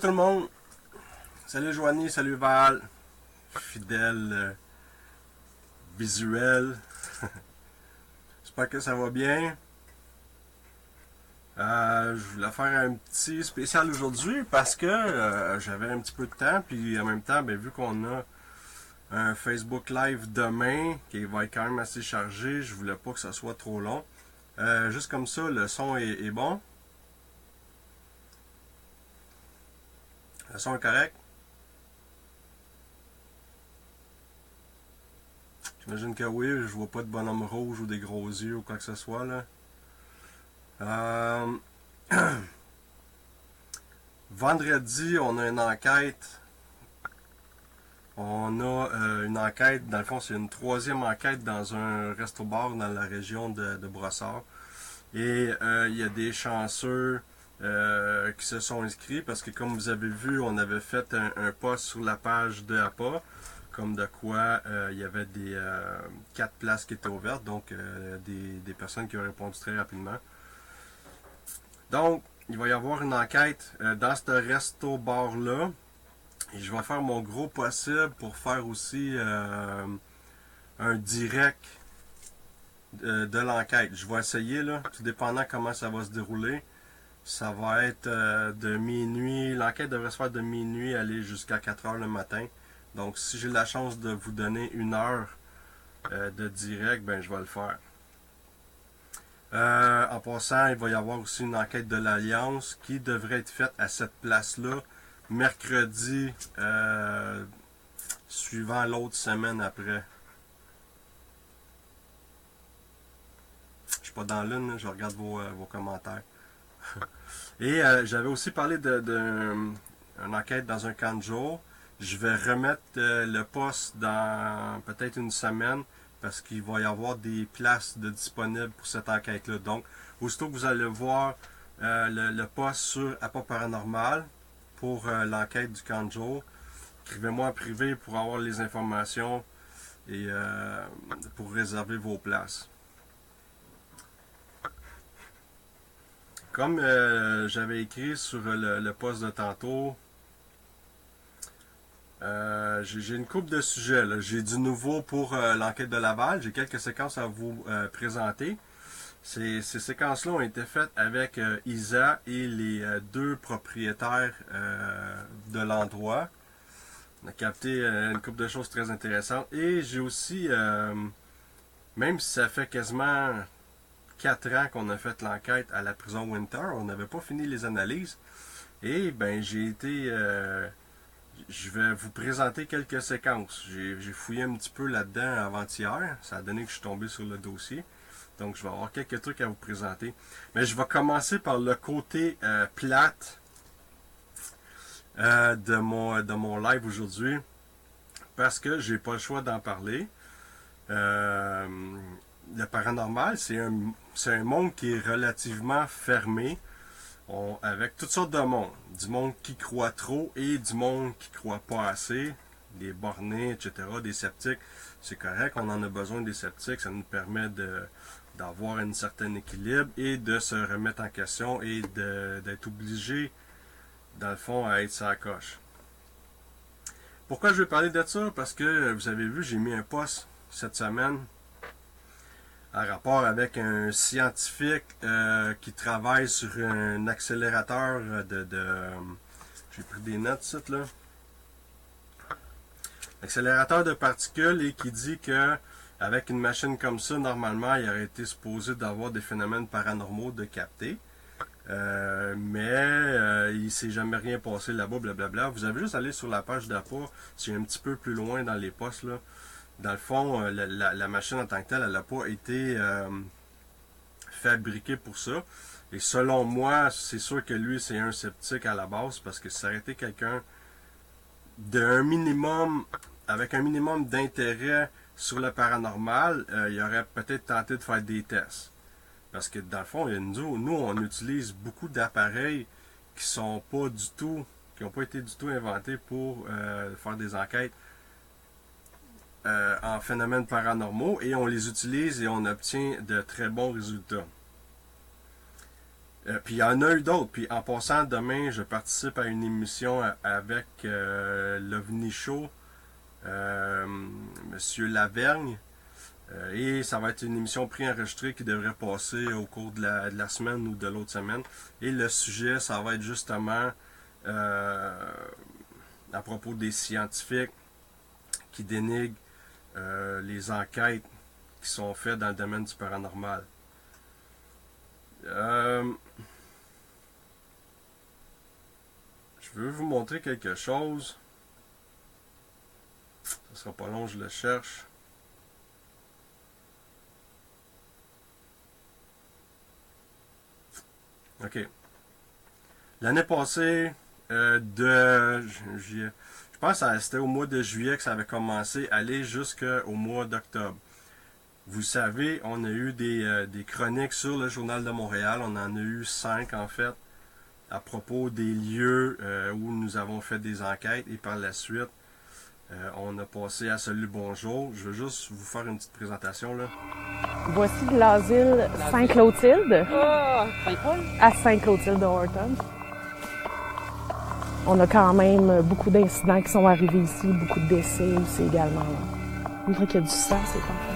tout le monde. Salut Joanie, salut Val. Fidèle visuel. J'espère que ça va bien. Je voulais faire un petit spécial aujourd'hui parce que j'avais un petit peu de temps. Puis en même temps, vu qu'on a un Facebook Live demain qui va être quand même assez chargé, je voulais pas que ça soit trop long. Juste comme ça, le son est bon. Le son est correct. J'imagine que oui, je vois pas de bonhomme rouge ou des gros yeux ou quoi que ce soit là. Vendredi, on a une enquête. On a une enquête, dans le fond, c'est une troisième enquête dans un resto-bar dans la région de Brossard. Et il y a des chanceux qui se sont inscrits parce que, comme vous avez vu, on avait fait un post sur la page de APA, comme de quoi il y avait des 4 places qui étaient ouvertes, donc des personnes qui ont répondu très rapidement. Donc, il va y avoir une enquête dans ce resto-bar-là. Et je vais faire mon gros possible pour faire aussi un direct de l'enquête. Je vais essayer, là, tout dépendant comment ça va se dérouler. Ça va être de minuit. L'enquête devrait se faire de minuit aller jusqu'à 4 heures le matin. Donc, si j'ai la chance de vous donner une heure de direct, je vais le faire. En passant, il va y avoir aussi une enquête de l'Alliance qui devrait être faite à cette place-là mercredi suivant l'autre semaine après. Je suis pas dans l'une, je regarde vos commentaires. Et j'avais aussi parlé d'une enquête dans un camp de jour. Je vais remettre le poste dans peut-être une semaine parce qu'il va y avoir des places disponibles pour cette enquête-là. Donc, aussitôt que vous allez voir le post sur APA Paranormal pour l'enquête du camp de jour, écrivez-moi en privé pour avoir les informations et pour réserver vos places. Comme j'avais écrit sur le post de tantôt, j'ai une couple de sujets. J'ai du nouveau pour l'enquête de Laval. J'ai quelques séquences à vous présenter. Ces séquences-là ont été faites avec Isa et les deux propriétaires de l'endroit. On a capté une couple de choses très intéressantes. Et j'ai aussi, même si ça fait quasiment 4 ans qu'on a fait l'enquête à la prison Winter, on n'avait pas fini les analyses. Et j'ai été... je vais vous présenter quelques séquences. J'ai fouillé un petit peu là-dedans avant-hier. Ça a donné que je suis tombé sur le dossier. Donc, je vais avoir quelques trucs à vous présenter. Mais je vais commencer par le côté plate de mon live aujourd'hui. Parce que j'ai pas le choix d'en parler. Le paranormal, c'est un monde qui est relativement fermé. Avec toutes sortes de monde. Du monde qui croit trop et du monde qui croit pas assez. Des bornés, etc. Des sceptiques. C'est correct, on en a besoin des sceptiques. Ça nous permet d'avoir un certain équilibre et de se remettre en question et d'être obligé, dans le fond, à être sa coche. Pourquoi je vais parler de ça? Parce que, vous avez vu, j'ai mis un post cette semaine en rapport avec un scientifique qui travaille sur un accélérateur j'ai pris des notes ici, là. Accélérateur de particules et qui dit que avec une machine comme ça, normalement, il aurait été supposé d'avoir des phénomènes paranormaux de capter. Mais il s'est jamais rien passé là-bas, blablabla. Vous avez juste aller sur la page d'APA, c'est un petit peu plus loin dans les posts, là. Dans le fond, la machine en tant que telle, elle n'a pas été fabriquée pour ça. Et selon moi, c'est sûr que lui, c'est un sceptique à la base, parce que ça aurait été quelqu'un avec un minimum d'intérêt sur le paranormal, il aurait peut-être tenté de faire des tests. Parce que dans le fond, nous, on utilise beaucoup d'appareils qui n'ont pas été du tout inventés pour faire des enquêtes en phénomènes paranormaux et on les utilise et on obtient de très bons résultats. Puis il y en a eu d'autres. Puis en passant, demain, je participe à une émission avec l'OVNI Show, Monsieur Lavergne. Et ça va être une émission préenregistrée qui devrait passer au cours de la semaine ou de l'autre semaine. Et le sujet, ça va être justement à propos des scientifiques qui dénigrent les enquêtes qui sont faites dans le domaine du paranormal. Je veux vous montrer quelque chose. Ça sera pas long, je le cherche. OK. L'année passée, je pense que c'était au mois de juillet que ça avait commencé, aller jusqu'au mois d'octobre. Vous savez, on a eu des chroniques sur le Journal de Montréal. On en a eu 5 en fait, à propos des lieux où nous avons fait des enquêtes. Et par la suite, on a passé à Salut Bonjour. Je veux juste vous faire une petite présentation là. Voici l'asile Saint-Clotilde, à Saint-Clotilde de Horton. On a quand même beaucoup d'incidents qui sont arrivés ici, beaucoup de décès ici également. On dirait qu'il y a du sang, c'est parfait.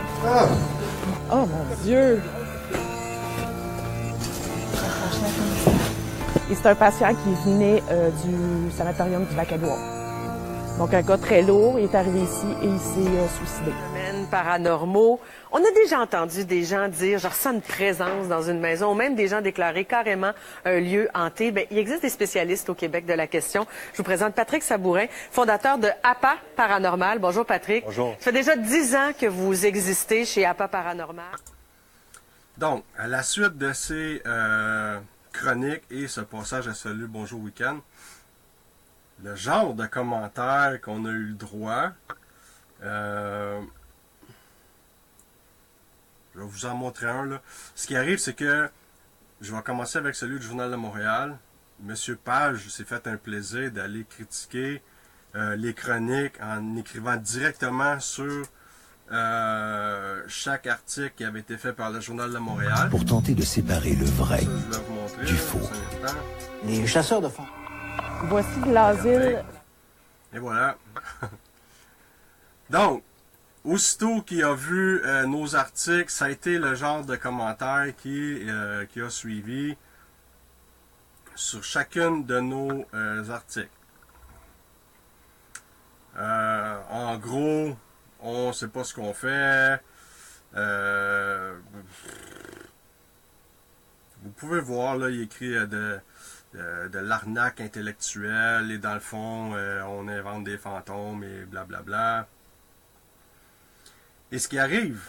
Oh mon Dieu! Et c'est un patient qui venait du sanatorium du Lac-Édouard. Donc, un gars très lourd, il est arrivé ici et il s'est suicidé. Phénomènes paranormaux. On a déjà entendu des gens dire « je ressens une présence dans une maison » ou même des gens déclarer carrément un lieu hanté. Bien, il existe des spécialistes au Québec de la question. Je vous présente Patrick Sabourin, fondateur de APA Paranormal. Bonjour Patrick. Bonjour. Ça fait déjà 10 ans que vous existez chez APA Paranormal. Donc, à la suite de ces chroniques et ce passage à Salut Bonjour Week-end, le genre de commentaires qu'on a eu le droit, je vais vous en montrer un là. Ce qui arrive, c'est que je vais commencer avec celui du Journal de Montréal. Monsieur Page s'est fait un plaisir d'aller critiquer les chroniques en écrivant directement sur chaque article qui avait été fait par le Journal de Montréal. Pour tenter de séparer le vrai Ça, je vais vous montrer, du faux. Les chasseurs de fond. Voici l'asile. Et voilà. Donc, aussitôt qu'il a vu nos articles, ça a été le genre de commentaire qui a suivi sur chacune de nos articles. En gros, on ne sait pas ce qu'on fait. Vous pouvez voir, là, il écrit de l'arnaque intellectuelle et dans le fond, on invente des fantômes et blablabla. Et ce qui arrive,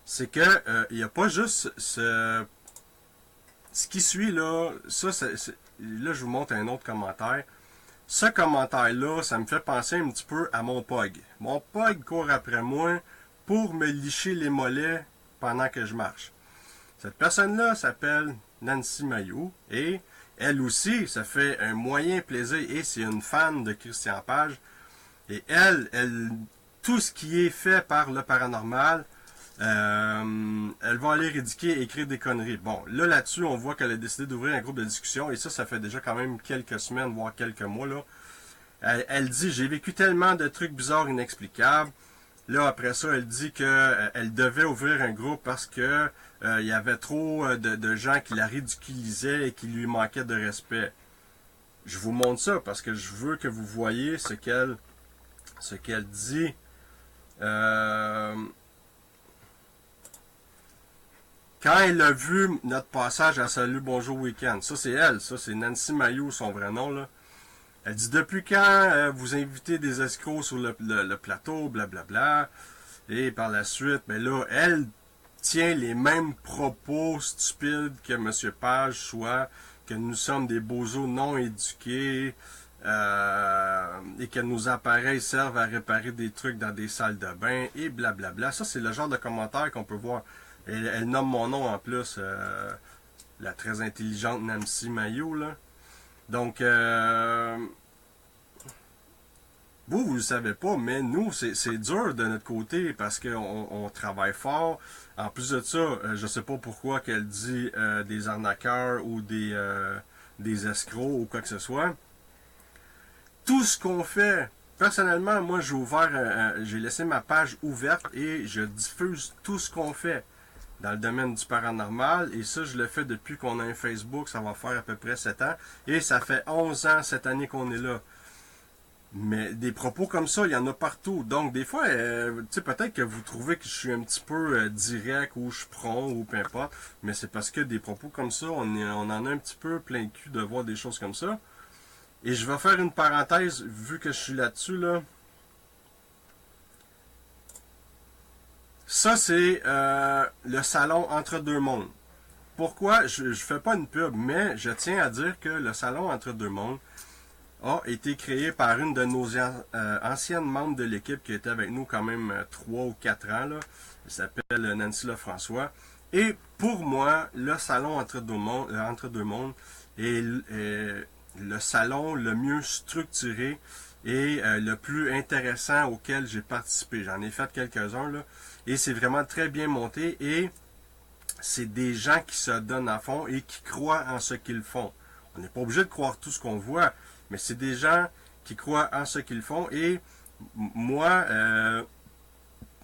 c'est que il n'y a pas juste ce qui suit là, là je vous montre un autre commentaire. Ce commentaire-là, ça me fait penser un petit peu à mon POG. Mon POG court après moi pour me licher les mollets pendant que je marche. Cette personne-là s'appelle Nancy Mailloux et elle aussi, ça fait un moyen plaisir et c'est une fan de Christian Page. Et elle, tout ce qui est fait par le paranormal, elle va aller rédiquer et écrire des conneries. Bon, là-dessus, on voit qu'elle a décidé d'ouvrir un groupe de discussion et ça fait déjà quand même quelques semaines, voire quelques mois, là. Elle dit, j'ai vécu tellement de trucs bizarres, inexplicables. Là, après ça, elle dit qu'elle devait ouvrir un groupe parce que il y avait trop de gens qui la ridiculisaient et qui lui manquaient de respect. Je vous montre ça parce que je veux que vous voyez ce qu'elle dit. Quand elle a vu notre passage à Salut Bonjour Week-end, ça c'est elle, ça c'est Nancy Mailloux, son vrai nom là. Elle dit depuis quand vous invitez des escrocs sur le plateau, blablabla. Et par la suite, ben là, elle tient les mêmes propos stupides que M. Page, soit que nous sommes des bozos non éduqués et que nos appareils servent à réparer des trucs dans des salles de bain et blablabla. Ça, c'est le genre de commentaire qu'on peut voir. Elle nomme mon nom en plus, la très intelligente Nancy Mailloux, là. Donc, Vous le savez pas, mais nous, c'est dur de notre côté parce qu'on travaille fort. En plus de ça, je sais pas pourquoi qu'elle dit des arnaqueurs ou des escrocs ou quoi que ce soit. Tout ce qu'on fait, personnellement, moi j'ai laissé ma page ouverte et je diffuse tout ce qu'on fait dans le domaine du paranormal. Et ça, je le fais depuis qu'on a un Facebook, ça va faire à peu près 7 ans. Et ça fait 11 ans cette année qu'on est là. Mais des propos comme ça, il y en a partout. Donc, des fois, peut-être que vous trouvez que je suis un petit peu direct ou je suis prompt ou peu importe. Mais c'est parce que des propos comme ça, on en a un petit peu plein le cul de voir des choses comme ça. Et je vais faire une parenthèse, vu que je suis là-dessus, là. Ça, c'est le salon Entre Deux Mondes. Pourquoi? Je fais pas une pub, mais je tiens à dire que le salon Entre Deux Mondes a été créé par une de nos anciennes membres de l'équipe qui était avec nous quand même 3 ou 4 ans. Là. Elle s'appelle Nancy Lefrançois. Et pour moi, le salon Entre Deux Mondes est le salon le mieux structuré et le plus intéressant auquel j'ai participé. J'en ai fait quelques-uns là. Et c'est vraiment très bien monté et c'est des gens qui se donnent à fond et qui croient en ce qu'ils font. On n'est pas obligé de croire tout ce qu'on voit, mais c'est des gens qui croient en ce qu'ils font. Et moi,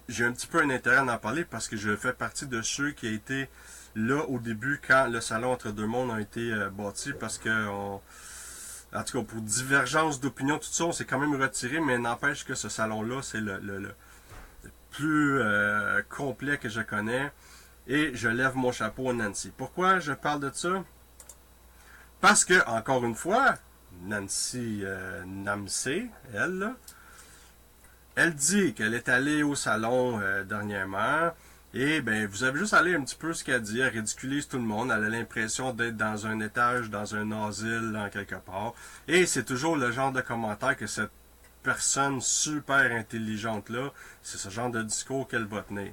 j'ai un petit peu un intérêt à en parler parce que je fais partie de ceux qui a été là au début quand le salon Entre Deux Mondes a été bâti parce que en tout cas pour divergence d'opinion, tout ça, on s'est quand même retiré, mais n'empêche que ce salon-là, c'est le plus complet que je connais. Et je lève mon chapeau à Nancy. Pourquoi je parle de ça? Parce que, encore une fois, Nancy Namsé, elle, là, elle dit qu'elle est allée au salon dernièrement. Et ben, vous avez juste à lire un petit peu ce qu'elle dit. Elle ridiculise tout le monde. Elle a l'impression d'être dans un étage, dans un asile, en quelque part. Et c'est toujours le genre de commentaire que cette personne super intelligente-là, c'est ce genre de discours qu'elle va tenir.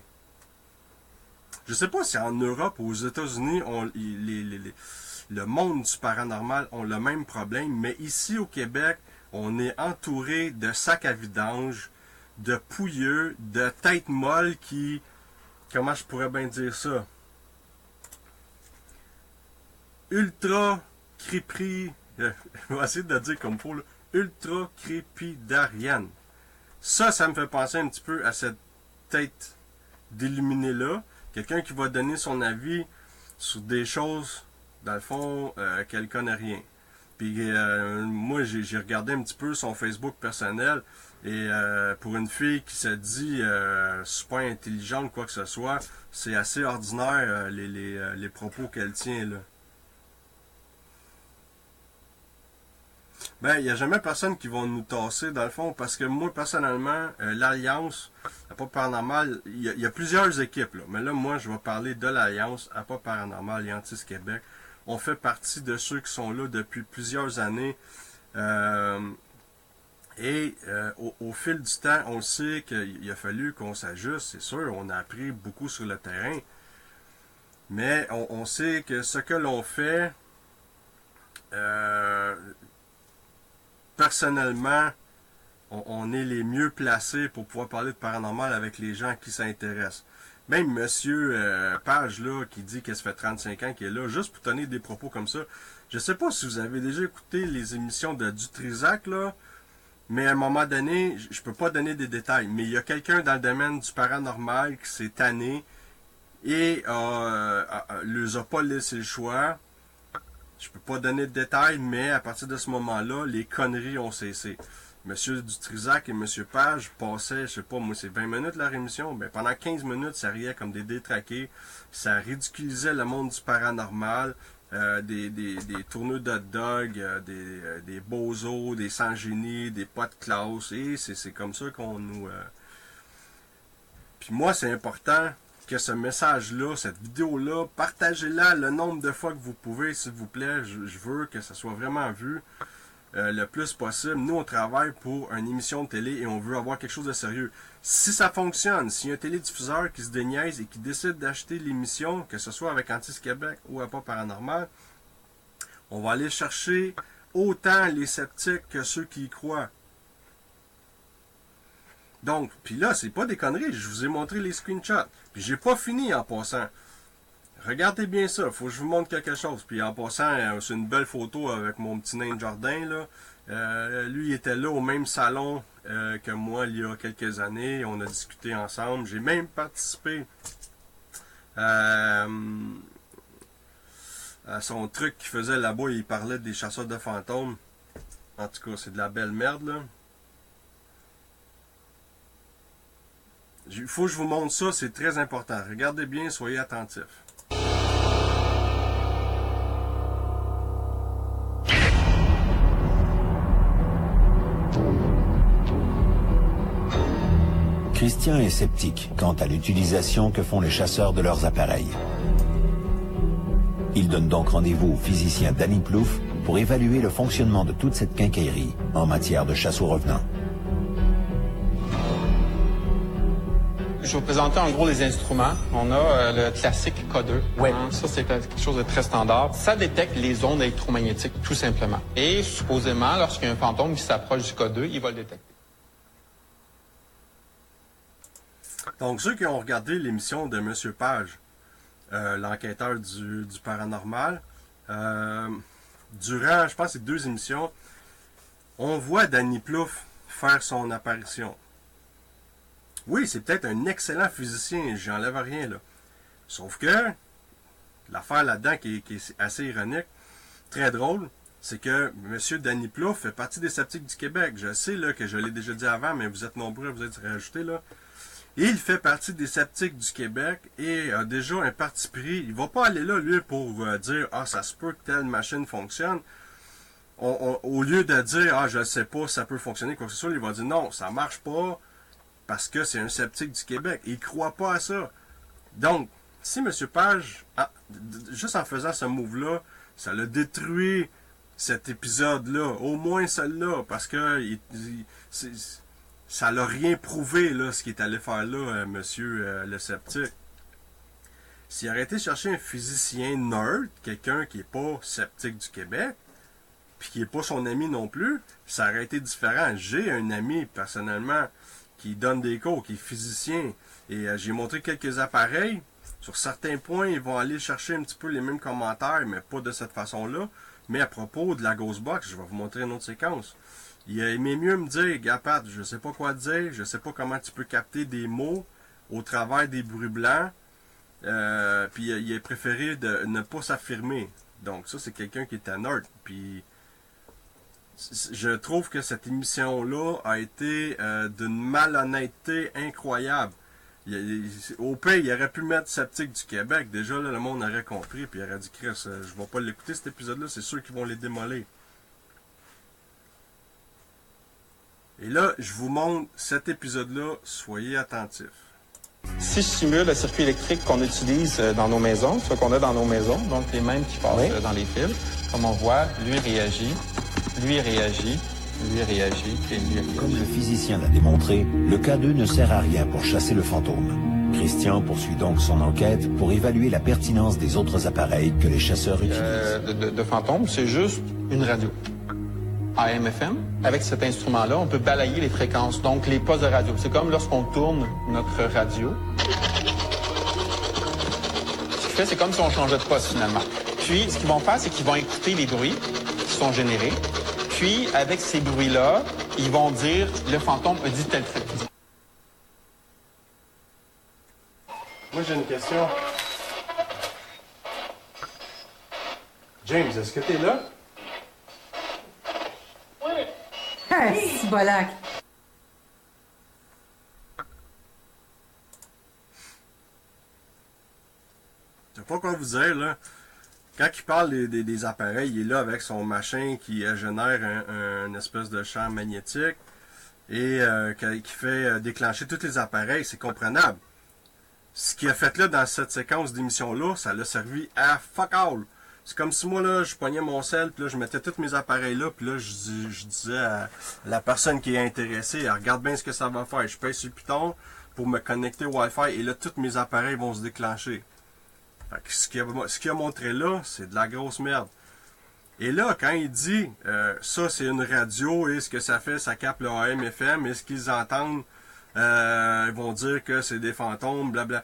Je sais pas si en Europe ou aux États-Unis, le monde du paranormal ont le même problème, mais ici au Québec, on est entouré de sacs à vidange, de pouilleux, de têtes molles qui... Comment je pourrais bien dire ça? Ultra crépri... je vais essayer de le dire comme il faut, là. Ultra crépidarienne. Ça me fait penser un petit peu à cette tête d'illuminé-là. Quelqu'un qui va donner son avis sur des choses, dans le fond, qu'elle connaît rien. Puis moi, j'ai regardé un petit peu son Facebook personnel, et pour une fille qui se dit super intelligente, quoi que ce soit, c'est assez ordinaire les propos qu'elle tient, là. Ben, il n'y a jamais personne qui va nous tasser, dans le fond, parce que moi, personnellement, l'Alliance à pas paranormal, il y a plusieurs équipes, là. Mais là, moi, je vais parler de l'Alliance à pas paranormal Yantis Québec. On fait partie de ceux qui sont là depuis plusieurs années. Au fil du temps, on sait qu'il a fallu qu'on s'ajuste, c'est sûr. On a appris beaucoup sur le terrain. Mais on sait que ce que l'on fait... personnellement, on est les mieux placés pour pouvoir parler de paranormal avec les gens qui s'intéressent. Même Monsieur Page, là, qui dit que ça fait 35 ans qu'il est là, juste pour tenir des propos comme ça. Je sais pas si vous avez déjà écouté les émissions de Dutrisac, là, mais à un moment donné, je peux pas donner des détails, mais il y a quelqu'un dans le domaine du paranormal qui s'est tanné et leur a pas laissé le choix. Je peux pas donner de détails, mais à partir de ce moment-là, les conneries ont cessé. Monsieur Dutrisac et Monsieur Page passaient, je sais pas, moi c'est 20 minutes leur émission, ben pendant 15 minutes, ça riait comme des détraqués, ça ridiculisait le monde du paranormal, des tourneux de hot dog, des bozos, des sans-génies, des pas de classe, et c'est comme ça qu'on nous... Puis moi, c'est important que ce message-là, cette vidéo-là, partagez-la le nombre de fois que vous pouvez, s'il vous plaît. Je veux que ça soit vraiment vu le plus possible. Nous, on travaille pour une émission de télé et on veut avoir quelque chose de sérieux. Si ça fonctionne, s'il y a un télédiffuseur qui se déniaise et qui décide d'acheter l'émission, que ce soit avec Antis Québec ou à Pas Paranormal, on va aller chercher autant les sceptiques que ceux qui y croient. Donc, puis là, c'est pas des conneries, je vous ai montré les screenshots. Puis j'ai pas fini en passant. Regardez bien ça, faut que je vous montre quelque chose. Puis en passant, c'est une belle photo avec mon petit nain de jardin, là. Lui, il était là au même salon que moi il y a quelques années. On a discuté ensemble. J'ai même participé à son truc qu'il faisait là-bas. Il parlait des chasseurs de fantômes. En tout cas, c'est de la belle merde, là. Il faut que je vous montre ça, c'est très important. Regardez bien, soyez attentifs. Christian est sceptique quant à l'utilisation que font les chasseurs de leurs appareils. Il donne donc rendez-vous au physicien Danny Plouffe pour évaluer le fonctionnement de toute cette quincaillerie en matière de chasse aux revenants. Je vais vous présenter en gros les instruments. On a le classique K2. Oui. Ça, c'est quelque chose de très standard. Ça détecte les ondes électromagnétiques, tout simplement. Et supposément, lorsqu'il y a un fantôme qui s'approche du K2, il va le détecter. Donc, ceux qui ont regardé l'émission de M. Page, l'enquêteur du paranormal, durant, je pense, ces 2 émissions, on voit Danny Plouffe faire son apparition. Oui, c'est peut-être un excellent physicien, j'enlève rien, là. Sauf que, l'affaire là-dedans qui est assez ironique, très drôle, c'est que M. Danny Plouffe fait partie des sceptiques du Québec. Je sais là, que je l'ai déjà dit avant, mais vous êtes nombreux à vous être rajoutés, là. Il fait partie des sceptiques du Québec et a déjà un parti pris. Il va pas aller là, lui, pour dire « Ah, ça se peut que telle machine fonctionne ». Au lieu de dire « Ah, je ne sais pas, ça peut fonctionner, quoi que ce soit », il va dire « Non, ça marche pas parce que c'est un sceptique du Québec. » Il croit pas à ça. Donc, si M. Page, juste en faisant ce move-là, ça l'a détruit cet épisode-là, au moins celle-là, parce que ça l'a rien prouvé, là, ce qu'il est allé faire là, monsieur le sceptique. S'il aurait été chercher un physicien nerd, quelqu'un qui n'est pas sceptique du Québec, puis qui n'est pas son ami non plus, ça aurait été différent. J'ai un ami, personnellement, qui donne des cours, qui est physicien, et j'ai montré quelques appareils. Sur certains points, ils vont aller chercher un petit peu les mêmes commentaires, mais pas de cette façon-là. Mais à propos de la Ghostbox, je vais vous montrer une autre séquence. Il aimait mieux me dire, gars Pat, je sais pas quoi dire, je sais pas comment tu peux capter des mots au travers des bruits blancs. Puis il a préféré de ne pas s'affirmer. Donc ça, c'est quelqu'un qui est un nerd. Puis je trouve que cette émission-là a été d'une malhonnêteté incroyable. Au pire, il aurait pu mettre Sceptique du Québec. Déjà, là, le monde aurait compris. Puis il aurait dit, Chris, je vais pas l'écouter cet épisode-là, c'est sûr qu'ils vont les démolir. Et là, je vous montre cet épisode-là. Soyez attentifs. Si je simule le circuit électrique qu'on utilise dans nos maisons, ce qu'on a dans nos maisons, donc les mêmes qui passent dans les fils, comme on voit, lui réagit, lui réagit, lui réagit et lui réagit. Comme le physicien l'a démontré, le K2 ne sert à rien pour chasser le fantôme. Christian poursuit donc son enquête pour évaluer la pertinence des autres appareils que les chasseurs utilisent. De fantômes, c'est juste une radio. AM/FM. Avec cet instrument-là, on peut balayer les fréquences, donc les postes de radio. C'est comme lorsqu'on tourne notre radio. Ce qu'il fait, c'est comme si on changeait de poste finalement. Puis, ce qu'ils vont faire, c'est qu'ils vont écouter les bruits qui sont générés. Puis, avec ces bruits-là, ils vont dire « le fantôme a dit tel truc ». Moi, j'ai une question. James, est-ce que tu es là? C'est bolac. Je sais pas quoi vous dire, là. Quand il parle des appareils, il est là avec son machin qui génère un espèce de champ magnétique et qui fait déclencher tous les appareils, c'est comprenable. Ce qu'il a fait là dans cette séquence d'émission-là, ça l'a servi à fuck all. C'est comme si moi, là, je pognais mon sel, puis là, je mettais tous mes appareils là, puis là, je disais à la personne qui est intéressée, regarde bien ce que ça va faire. Je pèse sur le piton pour me connecter au Wi-Fi, et là, tous mes appareils vont se déclencher. Fait que ce qu'il a montré là, c'est de la grosse merde. Et là, quand il dit, ça, c'est une radio, et ce que ça fait, ça capte le AM/FM, et ce qu'ils entendent Ils vont dire que c'est des fantômes, blabla.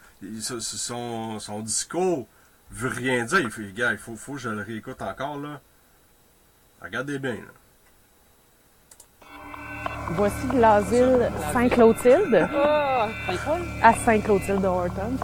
Son discours veut rien dire. Il fait, gars, il faut que je le réécoute encore, là. Regardez bien, là. Voici de l'asile Saint-Clotilde. À Saint-Clotilde de Horton.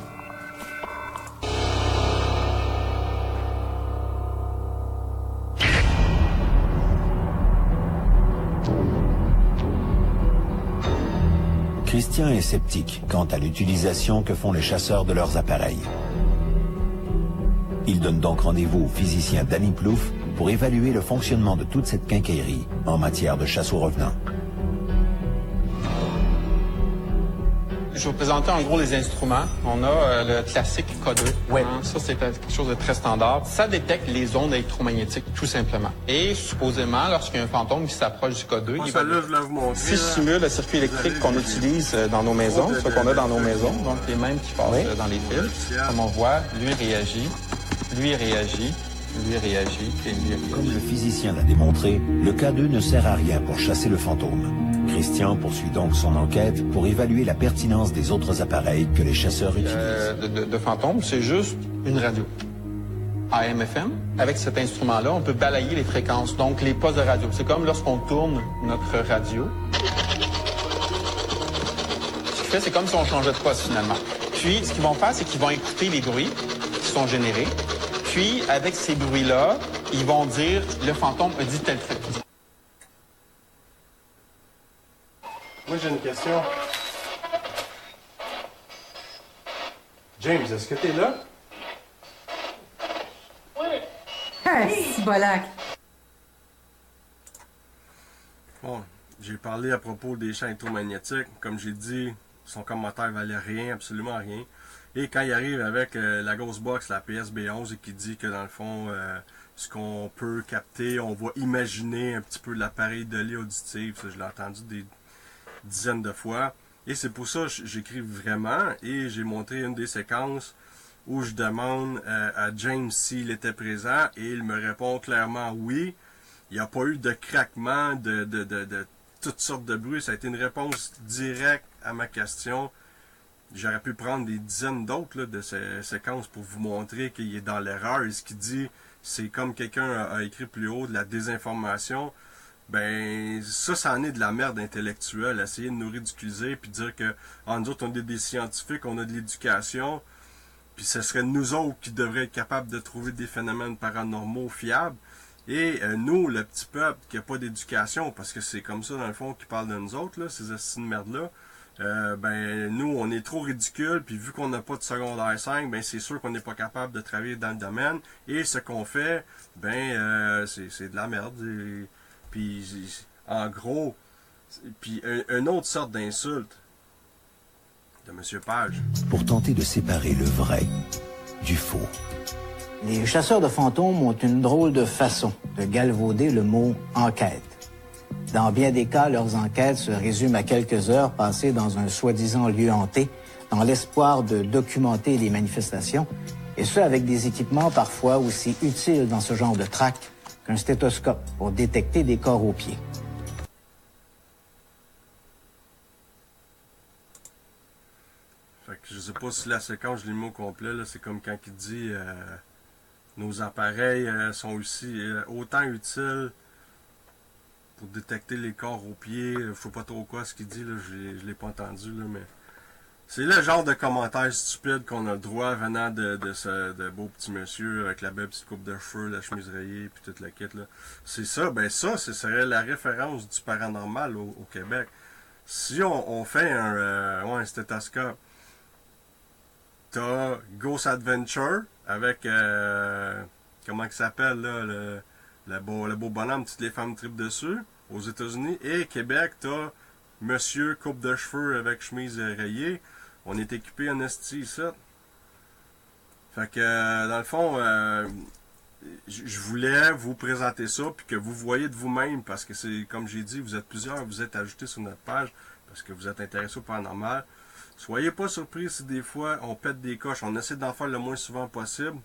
Christian est sceptique quant à l'utilisation que font les chasseurs de leurs appareils. Il donne donc rendez-vous au physicien Danny Plouffe pour évaluer le fonctionnement de toute cette quincaillerie en matière de chasse aux revenants. Je vais vous présenter en gros les instruments. On a le classique K2. Oui. Ça, c'est quelque chose de très standard. Ça détecte les ondes électromagnétiques, tout simplement. Et supposément, lorsqu'il y a un fantôme qui s'approche du K2, Moi, il va... celle-là, je voulais vous montrer. Si je simule le circuit électrique qu'on utilise dans nos maisons, ce qu'on a dans nos maisons, donc les mêmes qui passent dans les fils, comme on voit, lui réagit, lui réagit, lui réagit et lui réagit. Comme le physicien l'a démontré, le K2 ne sert à rien pour chasser le fantôme. Christian poursuit donc son enquête pour évaluer la pertinence des autres appareils que les chasseurs utilisent. De fantômes, c'est juste une radio. AM/FM. Avec cet instrument-là, on peut balayer les fréquences, donc les postes de radio. C'est comme lorsqu'on tourne notre radio. Ce qu'il fait, c'est comme si on changeait de poste finalement. Puis, ce qu'ils vont faire, c'est qu'ils vont écouter les bruits qui sont générés. Puis, avec ces bruits-là, ils vont dire « le fantôme a dit tel truc ». Moi, j'ai une question. James, est-ce que t'es là? C'est bolac. Bon, j'ai parlé à propos des champs électromagnétiques. Comme j'ai dit, son commentaire valait rien, absolument rien. Et quand il arrive avec la Ghostbox, la PSB11, et qui dit que dans le fond, ce qu'on peut capter, on va imaginer un petit peu l'appareil de l'œil auditif. Ça, je l'ai entendu des dizaines de fois. Et c'est pour ça que j'écris vraiment. Et j'ai montré une des séquences où je demande à James s'il était présent. Et il me répond clairement oui. Il n'y a pas eu de craquement, de toutes sortes de bruits. Ça a été une réponse directe à ma question. J'aurais pu prendre des dizaines d'autres de ces séquences pour vous montrer qu'il est dans l'erreur. Et ce qu'il dit, c'est comme quelqu'un a écrit plus haut, de la désinformation. Ben, ça en est de la merde intellectuelle. Essayer de nous ridiculiser puis dire que nous autres, on est des scientifiques, on a de l'éducation. Puis ce serait nous autres qui devraient être capables de trouver des phénomènes paranormaux fiables. Et nous, le petit peuple qui n'a pas d'éducation, parce que c'est comme ça dans le fond qu'ils parlent de nous autres, là, ces astuces de merde-là. Ben nous on est trop ridicule, puis vu qu'on n'a pas de secondaire 5, ben c'est sûr qu'on n'est pas capable de travailler dans le domaine, et ce qu'on fait, ben c'est de la merde. Puis en gros, puis une autre sorte d'insulte de M. Page. Pour tenter de séparer le vrai du faux. Les chasseurs de fantômes ont une drôle de façon de galvauder le mot « enquête ». Dans bien des cas, leurs enquêtes se résument à quelques heures passées dans un soi-disant lieu hanté, dans l'espoir de documenter les manifestations, et ce avec des équipements parfois aussi utiles dans ce genre de traque qu'un stéthoscope pour détecter des corps aux pieds. Fait que je sais pas si la séquence, je l'ai mis au complet, là, c'est comme quand il dit nos appareils sont aussi autant utiles pour détecter les corps aux pieds. Je sais pas trop quoi ce qu'il dit, là, je l'ai pas entendu, là, mais c'est le genre de commentaire stupide qu'on a le droit venant de ce beau petit monsieur avec la belle petite coupe de cheveux, la chemise rayée, puis toute la kit, là. C'est ça, ben ça, ce serait la référence du paranormal au Québec. Si on fait un stéthoscope, t'as Ghost Adventure avec comment il s'appelle là, le beau bonhomme, toutes les femmes tripent dessus aux États-Unis, et Québec, t'as monsieur coupe de cheveux avec chemise rayée. On est équipé en esti ici. Fait que dans le fond, je voulais vous présenter ça puis que vous voyez de vous-même, parce que c'est comme j'ai dit, vous êtes plusieurs, vous êtes ajoutés sur notre page parce que vous êtes intéressés au paranormal. Soyez pas surpris si des fois on pète des coches. On essaie d'en faire le moins souvent possible.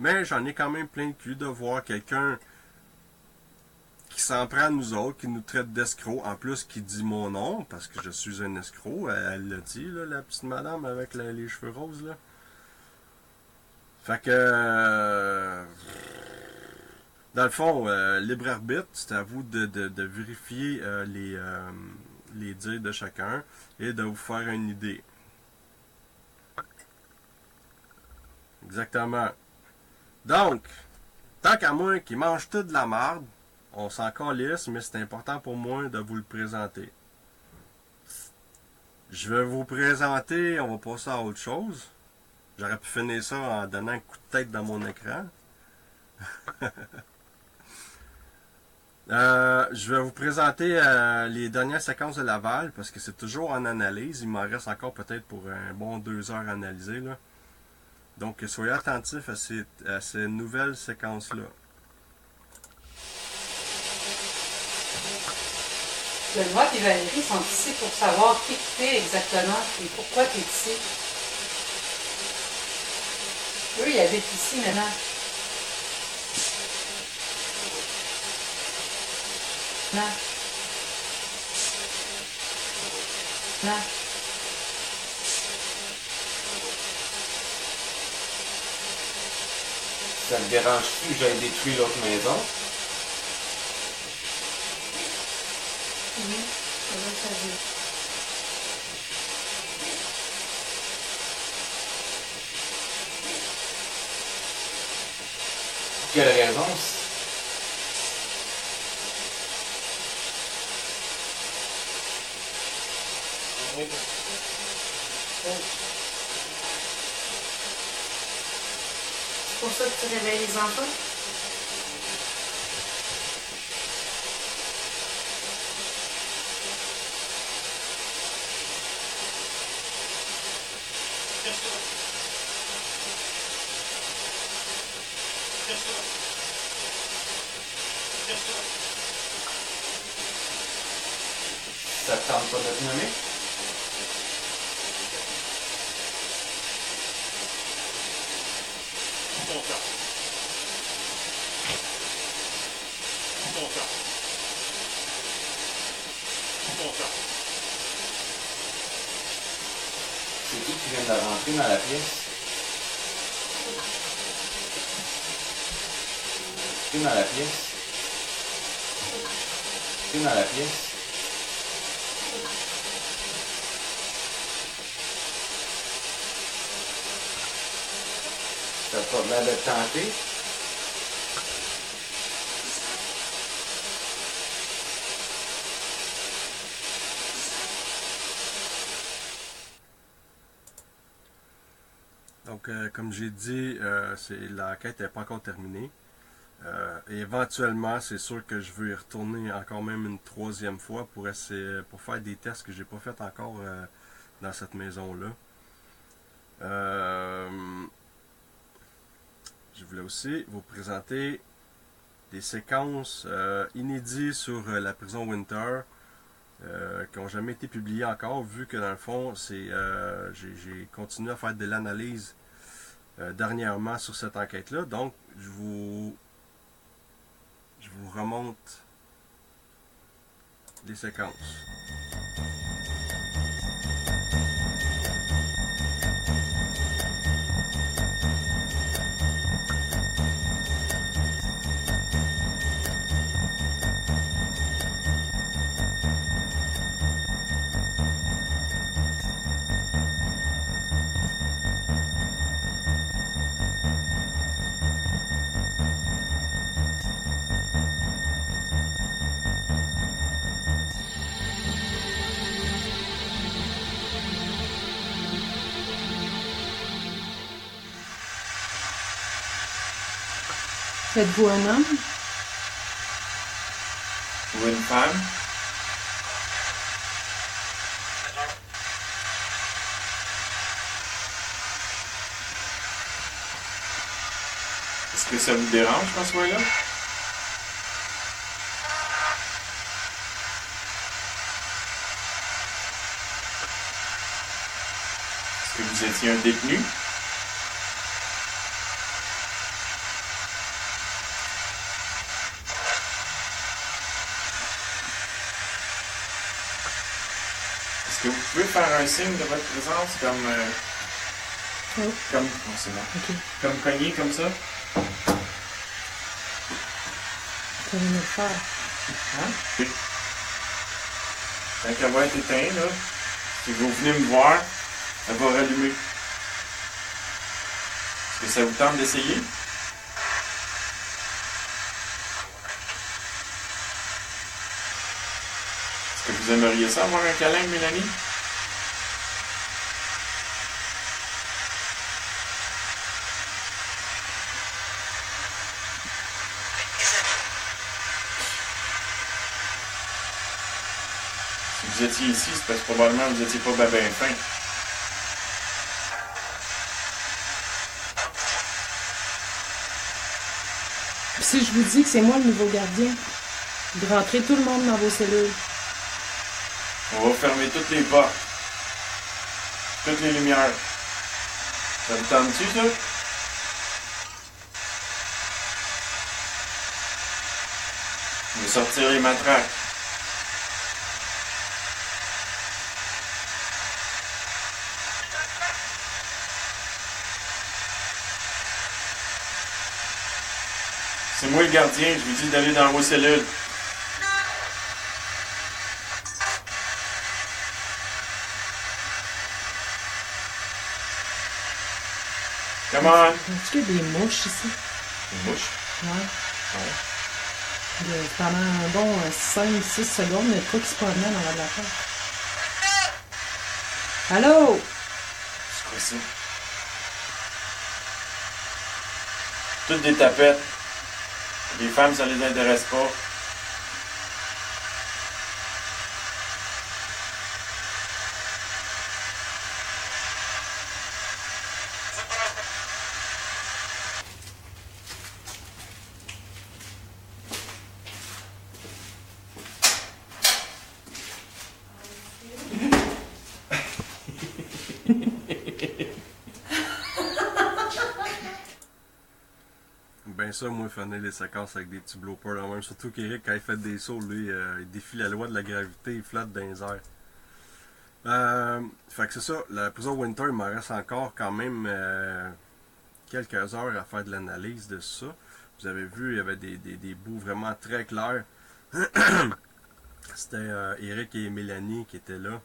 Mais j'en ai quand même plein de cul de voir quelqu'un qui s'en prend à nous autres, qui nous traite d'escrocs, en plus qui dit mon nom, parce que je suis un escroc, elle l'a dit, là, la petite madame avec les cheveux roses, là. Fait que, dans le fond, libre arbitre, c'est à vous de vérifier les dires de chacun et de vous faire une idée. Exactement. Donc, tant qu'à moi qui mange toute de la marde, on s'en calisse, mais c'est important pour moi de vous le présenter. Je vais vous présenter, on va passer à autre chose. J'aurais pu finir ça en donnant un coup de tête dans mon écran. Je vais vous présenter les dernières séquences de Laval, parce que c'est toujours en analyse. Il m'en reste encore peut-être pour un bon 2 heures à analyser, là. Donc, soyez attentifs à ces nouvelles séquences-là. Benoît et Valérie sont ici pour savoir qui tu es exactement et pourquoi tu es ici. Eux, ils habitent ici maintenant. Non. Non. Ça te dérange-tu que j'aille détruire l'autre maison? Oui, ça va s'agir. Pour quelle raison? C'est pour ça que tu réveilles les enfants? Ça te tente pas de te nommer? C'est qui qui vient de rentrer dans la pièce? Qui est dans la pièce? Qui est dans la pièce? T'as pas l'air de te tenter? Donc, comme j'ai dit, l'enquête n'est pas encore terminée. Et éventuellement, c'est sûr que je veux y retourner encore même une 3e fois pour faire des tests que j'ai pas fait encore dans cette maison-là. Je voulais aussi vous présenter des séquences inédites sur la prison Winter qui n'ont jamais été publiées encore, vu que dans le fond, j'ai continué à faire de l'analyse dernièrement sur cette enquête-là. Donc, je vous remonte les séquences. Êtes-vous un homme? Ou une femme? Est-ce que ça vous dérange qu'on soit là? Est-ce que vous étiez un détenu? Est-ce que vous pouvez faire un signe de votre présence comme... Oh. Comme... Non, c'est bon. OK. Comme cogner, comme ça? Comme une faire. Hein? Oui. Quand elle va être éteinte, là, si vous venez me voir, elle va rallumer. Est-ce que ça vous tente d'essayer? Est-ce que vous aimeriez ça, avoir un câlin, Mélanie? Si vous étiez ici, c'est parce que probablement vous n'étiez pas bien fin. Puis si je vous dis que c'est moi le nouveau gardien, de rentrer tout le monde dans vos cellules. On va fermer toutes les portes. Toutes les lumières. Ça vous tente-tu, ça? On va sortir les matraques. C'est moi le gardien, je vous dis d'aller dans vos cellules. Come on! Est-ce qu'il y a des mouches ici? Des mouches? Ouais. Ouais. Pendant un bon 5-6 secondes, il y a quoi qui se promenait dans la porte. Allô? C'est quoi ça? Toutes des tapettes. Les femmes, ça les intéresse pas. Ben ça, moi, finir les séquences avec des petits bloopers là même. Surtout qu'Éric, quand il fait des sauts, lui, il défie la loi de la gravité, il flotte dans les airs. Fait que c'est ça, la prison Winter, il m'en reste encore quand même quelques heures à faire de l'analyse de ça. Vous avez vu, il y avait des bouts vraiment très clairs. C'était Éric et Mélanie qui étaient là.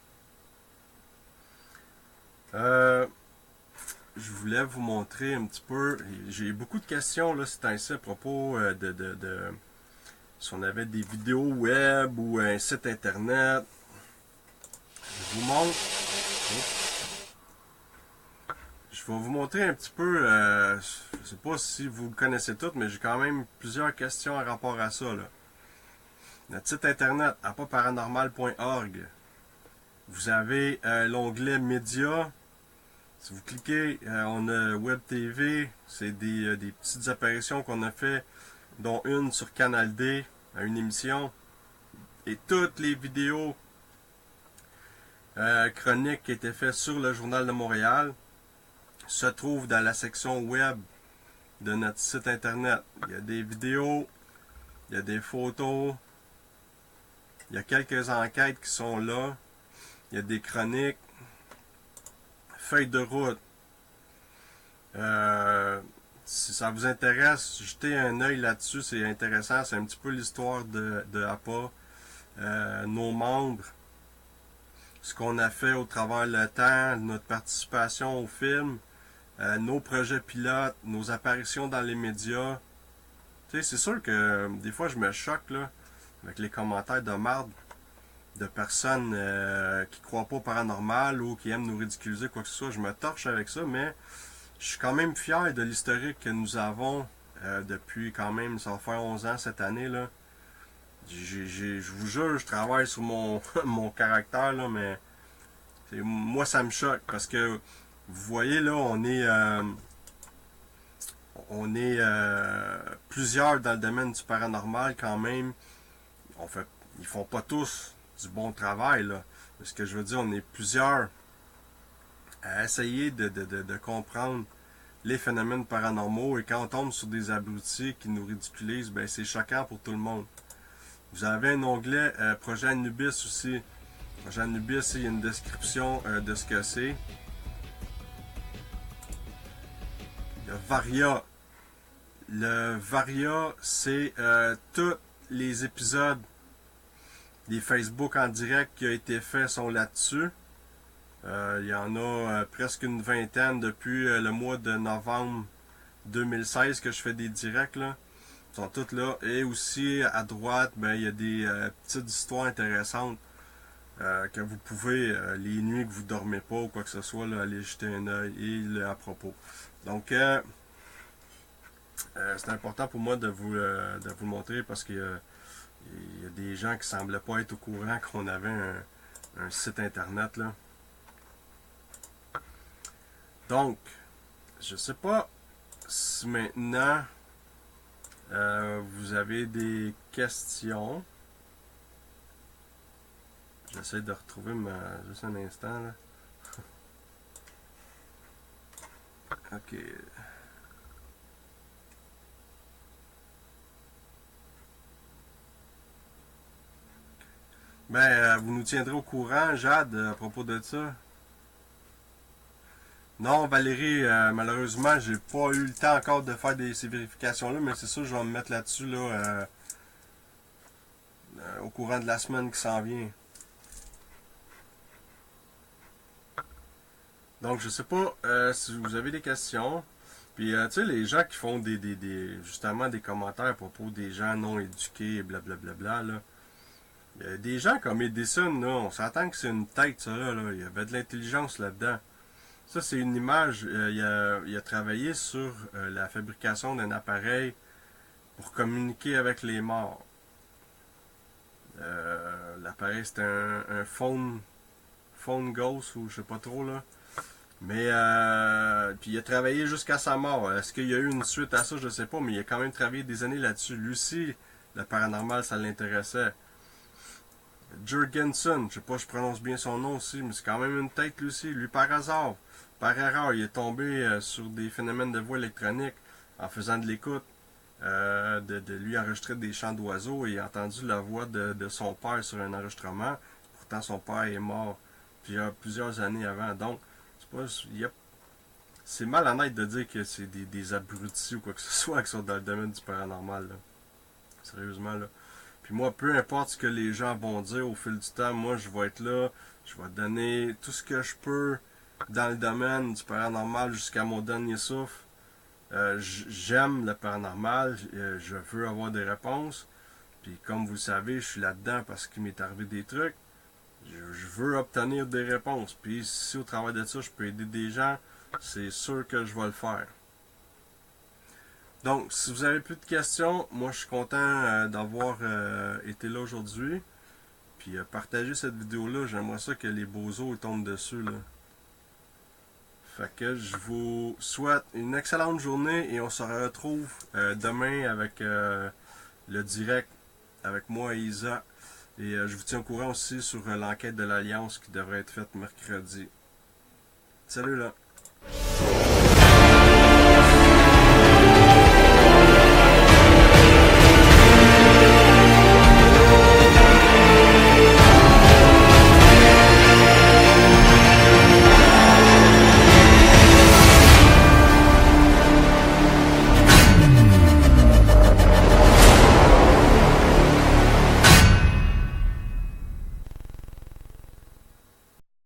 Je voulais vous montrer un petit peu. J'ai eu beaucoup de questions là, c'est ainsi à propos si on avait des vidéos web ou un site internet. Je vous montre. Je vais vous montrer un petit peu. Je ne sais pas si vous le connaissez toutes, mais j'ai quand même plusieurs questions en rapport à ça. Là. Notre site internet, apparanormal.org. Vous avez l'onglet Médias. Si vous cliquez, on a Web TV, c'est des petites apparitions qu'on a fait, dont une sur Canal D, à une émission. Et toutes les vidéos chroniques qui étaient faites sur le Journal de Montréal se trouvent dans la section Web de notre site internet. Il y a des vidéos, il y a des photos, il y a quelques enquêtes qui sont là, il y a des chroniques. Feuille de route. Si ça vous intéresse, jetez un œil là-dessus, c'est intéressant. C'est un petit peu l'histoire de APA, nos membres, ce qu'on a fait au travers le temps, notre participation au film, nos projets pilotes, nos apparitions dans les médias. Tu sais, c'est sûr que des fois je me choque là, avec les commentaires de marde de personnes qui croient pas au paranormal ou qui aiment nous ridiculiser, quoi que ce soit. Je me torche avec ça, mais je suis quand même fier de l'historique que nous avons depuis quand même, ça va faire 11 ans cette année. Là. Je vous jure, je travaille sur mon, mon caractère, là, mais moi ça me choque parce que vous voyez là, on est plusieurs dans le domaine du paranormal quand même. Ils font pas tous du bon travail, là. Ce que je veux dire, on est plusieurs à essayer de comprendre les phénomènes paranormaux, et quand on tombe sur des abrutis qui nous ridiculisent, ben c'est choquant pour tout le monde. Vous avez un onglet Projet Anubis aussi. Janubis, il y a une description de ce que c'est. Le Varia. Le Varia, c'est tous les épisodes des Facebook en direct qui ont été faits sont là-dessus. Il y en a presque une vingtaine depuis le mois de novembre 2016 que je fais des directs là. Ils sont toutes là. Et aussi à droite, ben, il y a des petites histoires intéressantes que vous pouvez, les nuits que vous dormez pas ou quoi que ce soit, là, aller jeter un œil à propos. Donc c'est important pour moi de vous le montrer parce qu'il y a des gens qui semblaient pas être au courant qu'on avait un site internet là. Donc, je sais pas si maintenant vous avez des questions. J'essaie de retrouver juste un instant là. Ok. Ben, vous nous tiendrez au courant, Jade, à propos de ça. Non, Valérie, malheureusement, j'ai pas eu le temps encore de faire ces vérifications-là, mais c'est sûr, je vais me mettre là-dessus là, au courant de la semaine qui s'en vient. Donc, je sais pas si vous avez des questions. Puis, tu sais, les gens qui font justement des commentaires à propos des gens non éduqués et blablabla, là. Il y a des gens comme Edison, là, on s'entend que c'est une tête, ça, là. Il y avait de l'intelligence là-dedans. Ça, c'est une image. Il a travaillé sur la fabrication d'un appareil pour communiquer avec les morts. L'appareil, c'était un phone ghost, ou je sais pas trop, là. Mais, puis il a travaillé jusqu'à sa mort. Est-ce qu'il y a eu une suite à ça? Je sais pas, mais il a quand même travaillé des années là-dessus. Lui aussi, le paranormal, ça l'intéressait. Jurgensen, je sais pas si je prononce bien son nom aussi, mais c'est quand même une tête lui aussi. Lui, par hasard, par erreur, il est tombé sur des phénomènes de voix électronique en faisant de l'écoute, de lui enregistrer des chants d'oiseaux et il a entendu la voix de son père sur un enregistrement. Pourtant, son père est mort plusieurs années avant. Donc, c'est malhonnête de dire que c'est des abrutis ou quoi que ce soit qui sont dans le domaine du paranormal. Là. Sérieusement, là. Puis moi, peu importe ce que les gens vont dire au fil du temps, moi, je vais être là, je vais donner tout ce que je peux dans le domaine du paranormal jusqu'à mon dernier souffle. J'aime le paranormal, je veux avoir des réponses. Puis comme vous le savez, je suis là-dedans parce qu'il m'est arrivé des trucs. Je veux obtenir des réponses. Puis si au travers de ça, je peux aider des gens, c'est sûr que je vais le faire. Donc, si vous avez plus de questions, moi je suis content d'avoir été là aujourd'hui. Puis partager cette vidéo-là, j'aimerais ça que les bozos tombent dessus. Là. Fait que je vous souhaite une excellente journée et on se retrouve demain avec le direct avec moi et Isa. Et je vous tiens au courant aussi sur l'enquête de l'Alliance qui devrait être faite mercredi. Salut là!